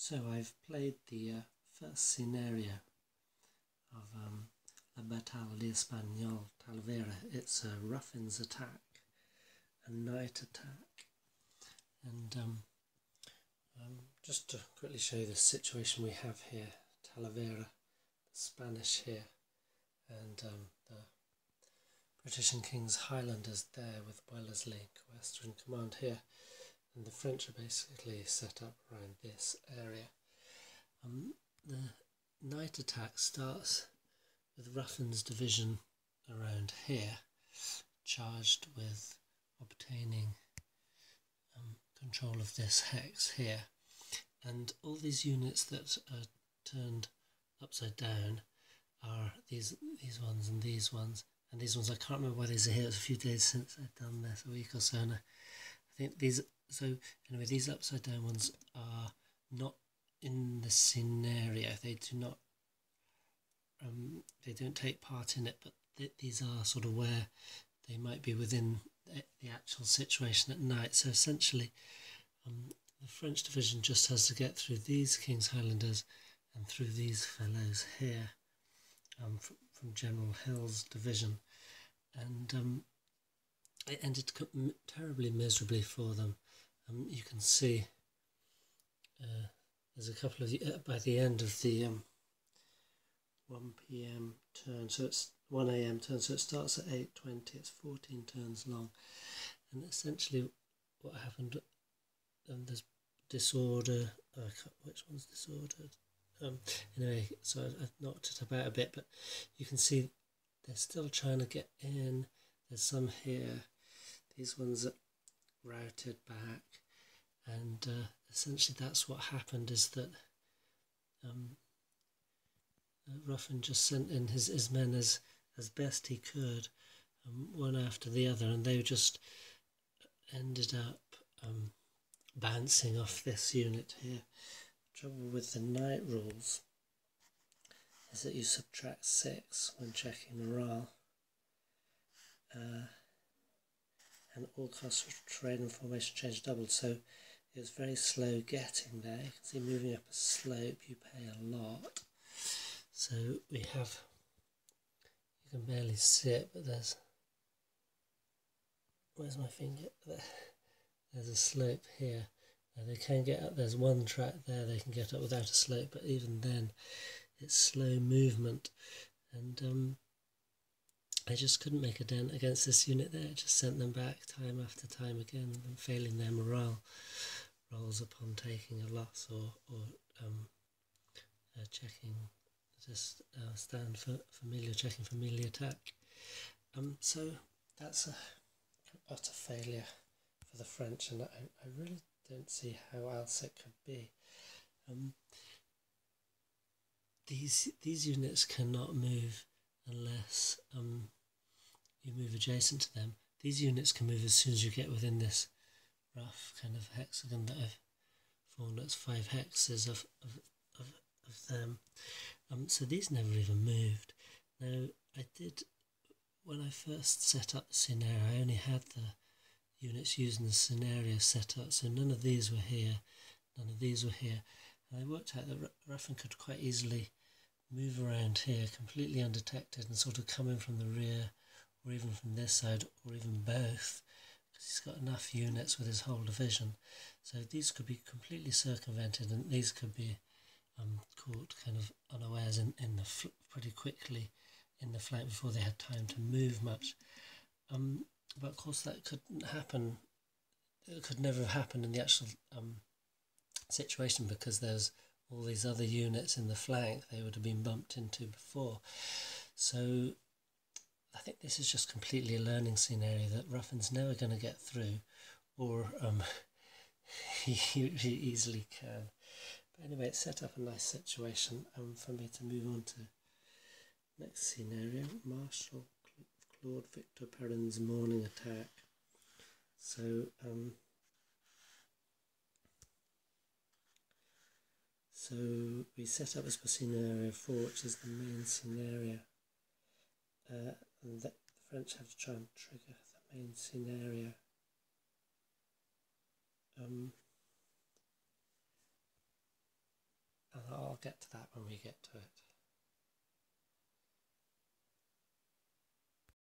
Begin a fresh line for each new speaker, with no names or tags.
So I've played the first scenario of La Bataille.1 Talavera. It's a Ruffin's attack, a knight attack, and just to quickly show you the situation we have here, Talavera, the Spanish here, and the British and King's Highlanders there with Wellesley, Western Command here, and the French are basically set up around this area. The night attack starts with Ruffin's division around here, charged with obtaining control of this hex here, and all these units that are turned upside down are these ones and these ones. And these ones, I can't remember why these are here. It's a few days since I've done this, a week or so, and I think these, so anyway, these upside down ones are not in the scenario. They do not, they don't take part in it, but these are sort of where they might be within the actual situation at night. So essentially, the French division just has to get through these King's Highlanders and through these fellows here, from General Hill's division, and it ended terribly miserably for them. You can see there's a couple of by the end of the 1 PM turn, so it's 1 AM turn, so it starts at 8:20. It's 14 turns long, and essentially what happened, there's disorder. Which one's disordered? Anyway, so I've knocked it about a bit, but you can see they're still trying to get in. There's some here. These ones are routed back, and essentially that's what happened, is that Ruffin just sent in his men as best he could, one after the other, and they just ended up bouncing off this unit here. Trouble with the night rules is that you subtract 6 when checking morale, and all costs for terrain and formation change doubled, so it was very slow getting there. You can see moving up a slope you pay a lot, so we have, you can barely see it, but there's, where's my finger? There's a slope here. They can get up, there's one track there they can get up without a slope, but even then it's slow movement, and they just couldn't make a dent against this unit there. It just sent them back time after time again, and failing their morale rolls upon taking a loss or checking, just stand for familiar, checking familiar attack. So that's a utter failure for the French, and I really don't see how else it could be. These units cannot move unless you move adjacent to them. These units can move as soon as you get within this rough kind of hexagon that I've formed. That's 5 hexes of them. So these never even moved. Now, I did, when I first set up the scenario, I only had the units using the scenario set up, so none of these were here, none of these were here, and I worked out that Ruffin could quite easily move around here completely undetected and sort of come in from the rear, or even from this side, or even both, because he's got enough units with his whole division. So these could be completely circumvented, and these could be caught kind of unawares in the pretty quickly in the flank before they had time to move much. But of course that couldn't happen, it could never have happened in the actual situation, because there's all these other units in the flank they would have been bumped into before. So I think this is just completely a learning scenario that Ruffin's never going to get through, or he easily can. But anyway, it set up a nice situation for me to move on to next scenario, Marshal Claude Victor Perrin's morning attack. So we set up as per scenario 4, which is the main scenario, and the French have to try and trigger the main scenario. get to that when we get to it.